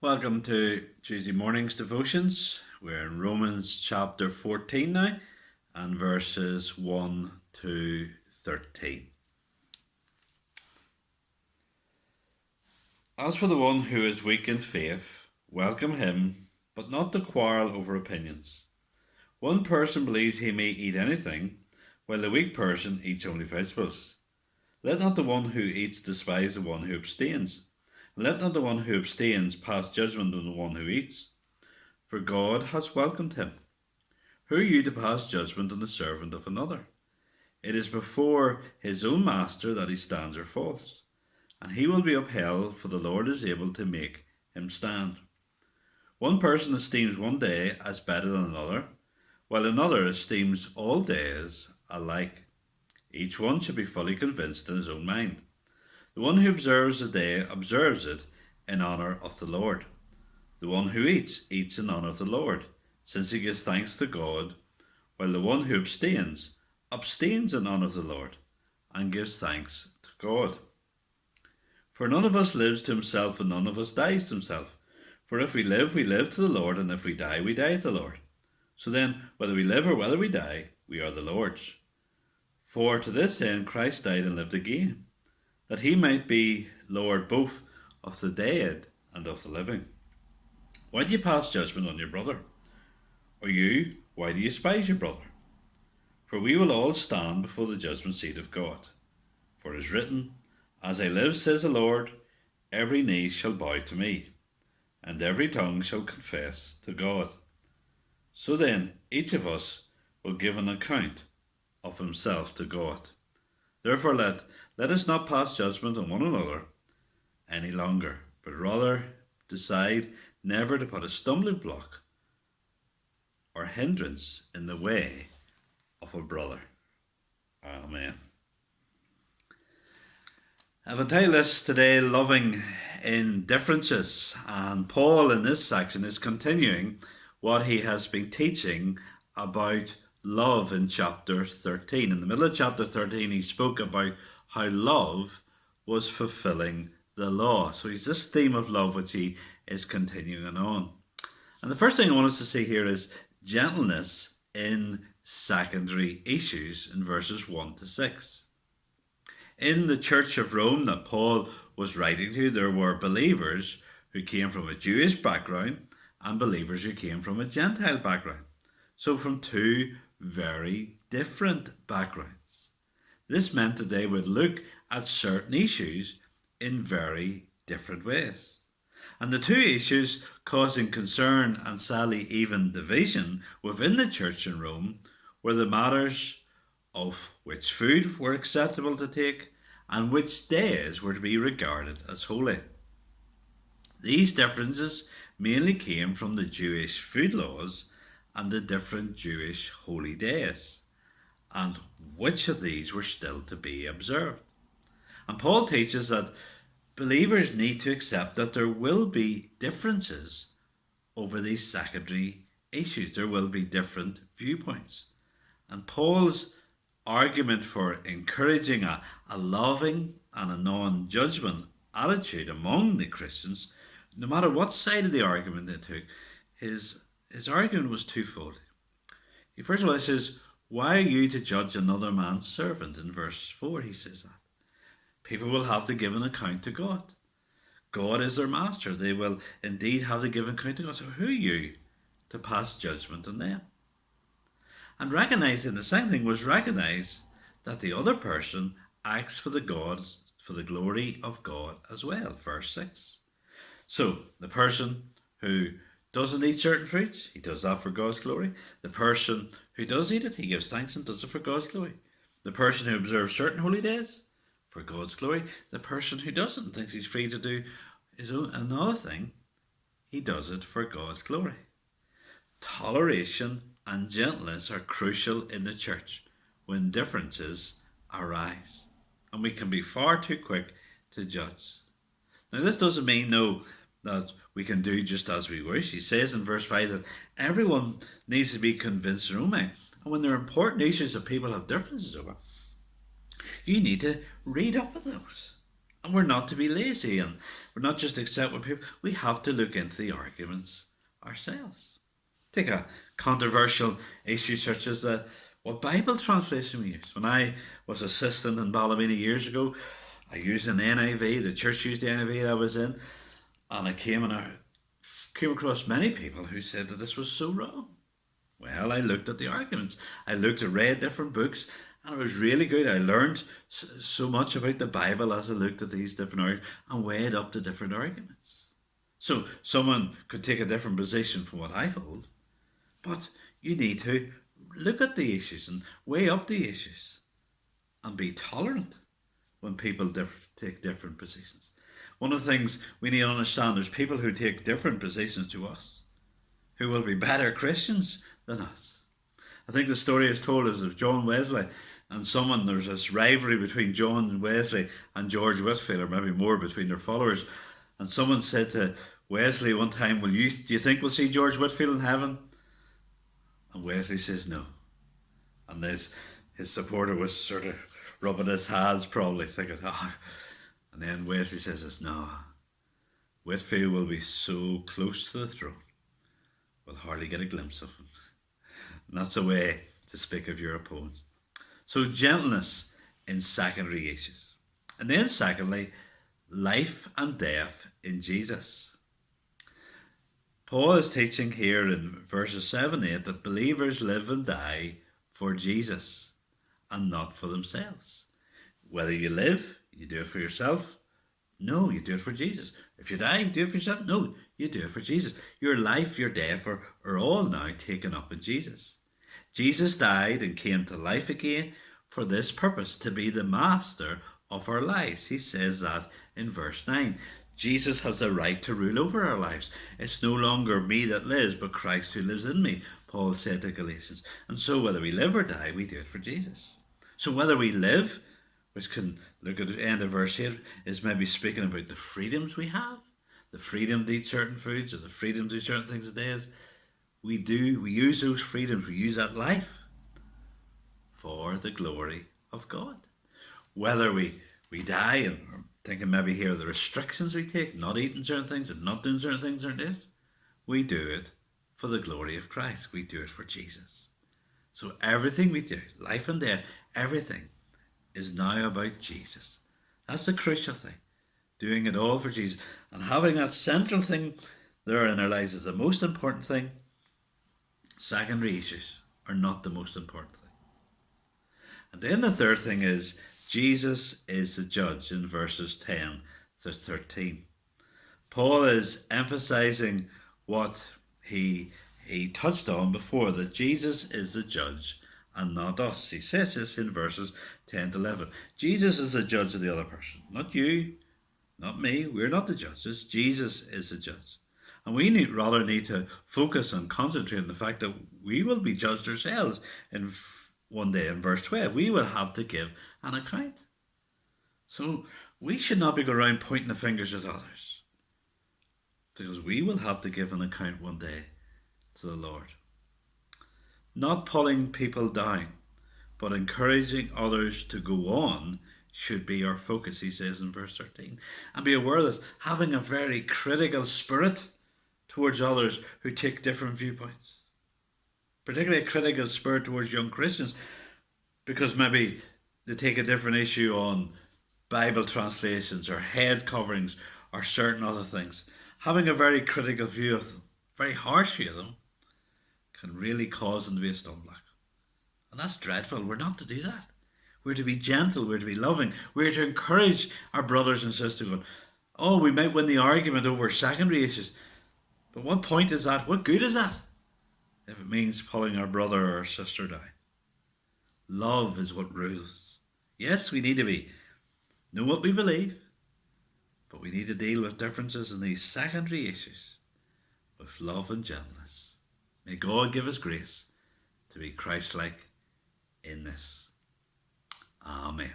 Welcome to Tuesday morning's devotions. We're in Romans chapter 14 now and verses 1 to 13. As for the one who is weak in faith, welcome him, but not to quarrel over opinions. One person believes he may eat anything, while the weak person eats only vegetables. Let not the one who eats despise the one who abstains. Let not the one who abstains pass judgment on the one who eats, for God has welcomed him. Who are you to pass judgment on the servant of another? It is before his own master that he stands or falls, and he will be upheld, for the Lord is able to make him stand. One person esteems one day as better than another, while another esteems all days alike. Each one should be fully convinced in his own mind. The one who observes a day observes it in honour of the Lord. The one who eats, eats in honour of the Lord, since he gives thanks to God, while the one who abstains, abstains in honour of the Lord, and gives thanks to God. For none of us lives to himself, and none of us dies to himself. For if we live to the Lord, and if we die to the Lord. So then, whether we live or whether we die, we are the Lord's. For to this end Christ died and lived again, that he might be Lord both of the dead and of the living. Why do you pass judgment on your brother? Or you, why do you despise your brother? For we will all stand before the judgment seat of God. For it is written, As I live, says the Lord, every knee shall bow to me, and every tongue shall confess to God. So then, each of us will give an account of himself to God. Therefore let us not pass judgment on one another any longer, but rather decide never to put a stumbling block or hindrance in the way of a brother. Amen. I will tell you this today, loving in differences, and Paul in this section is continuing what he has been teaching about love in chapter 13. In the middle of chapter 13, he spoke about how love was fulfilling the law. So it's this theme of love which he is continuing on. And the first thing I want us to see here is gentleness in secondary issues in verses 1 to 6. In the church of Rome that Paul was writing to, there were believers who came from a Jewish background and believers who came from a Gentile background. So from two very different backgrounds. This meant that they would look at certain issues in very different ways. And the two issues causing concern and sadly even division within the church in Rome were the matters of which food were acceptable to take and which days were to be regarded as holy. These differences mainly came from the Jewish food laws and the different Jewish holy days, and which of these were still to be observed. And Paul teaches that believers need to accept that there will be differences over these secondary issues. There will be different viewpoints. And Paul's argument for encouraging a loving and a non-judgment attitude among the Christians, no matter what side of the argument they took, his argument was twofold. First of all, he says, why are you to judge another man's servant? In verse 4 he says that. People will have to give an account to God. God is their master. They will indeed have to give an account to God. So who are you to pass judgment on them? And recognizing, the second thing was recognize that the other person acts for the glory of God as well. Verse 6. So the person who doesn't eat certain fruits, he does that for God's glory. The person who does eat it, he gives thanks and does it for God's glory. The person who observes certain holy days, for God's glory. The person who doesn't, thinks he's free to do his own another thing, he does it for God's glory. Toleration and gentleness are crucial in the church when differences arise, and we can be far too quick to judge. Now this doesn't mean that we can do just as we wish. He says in verse 5 that everyone needs to be convinced in their own mind. And when there are important issues that people have differences over, you need to read up on those And we're not to be lazy, and we're not just accept what people. We have to look into the arguments ourselves. Take a controversial issue such as what Bible translation we use. When I was assistant in Ballymena years ago, I used an NIV. The church used the NIV I was in, and I came across many people who said that this was so wrong. Well, I looked at the arguments. I read different books, and it was really good. I learned so much about the Bible as I looked at these different arguments and weighed up the different arguments. So someone could take a different position from what I hold, but you need to look at the issues and weigh up the issues and be tolerant when people take different positions. One of the things we need to understand, there's people who take different positions to us who will be better Christians than us. I think the story is told as of John Wesley and there's this rivalry between John Wesley and George Whitefield, or maybe more between their followers. And someone said to Wesley one time, do you think we'll see George Whitefield in heaven? And Wesley says no. And his supporter was sort of rubbing his hands, probably thinking, And then Wesley says this, no, Whitefield will be so close to the throne, we'll hardly get a glimpse of him. And that's a way to speak of your opponent. So gentleness in secondary issues. And then secondly, life and death in Jesus. Paul is teaching here in verses 7 and 8 that believers live and die for Jesus and not for themselves. Whether you live, you do it for yourself. No, you do it for Jesus. If you die, you do it for yourself. No, you do it for Jesus. Your life, your death are all now taken up in Jesus. Jesus died and came to life again for this purpose, to be the master of our lives. He says that in verse 9. Jesus has the right to rule over our lives. It's no longer me that lives, but Christ who lives in me, Paul said to Galatians. And so whether we live or die, we do it for Jesus. So whether we live, which can look at the end of verse 8, is maybe speaking about the freedoms we have, the freedom to eat certain foods or the freedom to do certain things a day. We use those freedoms, we use that life for the glory of God. Whether we die, and we're thinking maybe here the restrictions we take, not eating certain things or not doing certain things certain days, we do it for the glory of Christ. We do it for Jesus. So everything we do, life and death, everything is now about Jesus. That's the crucial thing. Doing it all for Jesus. And having that central thing there in our lives is the most important thing. Secondary issues are not the most important thing. And then the third thing is Jesus is the judge in verses 10 to 13. Paul is emphasizing what he touched on before, that Jesus is the judge and not us. He says this in verses 10 to 11. Jesus is the judge of the other person, not you, not me. We're not the judges. Jesus is the judge. And we rather need to focus and concentrate on the fact that we will be judged ourselves in one day. In verse 12, we will have to give an account. So we should not be going around pointing the fingers at others, because we will have to give an account one day to the Lord. Not pulling people down, but encouraging others to go on should be our focus, he says in verse 13. And be aware that having a very critical spirit towards others who take different viewpoints, particularly a critical spirit towards young Christians, because maybe they take a different issue on Bible translations or head coverings or certain other things. Having a very critical view of them, very harsh view of them, can really cause them to be a stumbling block. And that's dreadful. We're not to do that. We're to be gentle, we're to be loving, we're to encourage our brothers and sisters. Oh, we might win the argument over secondary issues, but what point is that? What good is that if it means pulling our brother or our sister down? Love is what rules. Yes, we need to know what we believe, but we need to deal with differences in these secondary issues with love and gentleness. May God give us grace to be Christ-like in this. Amen.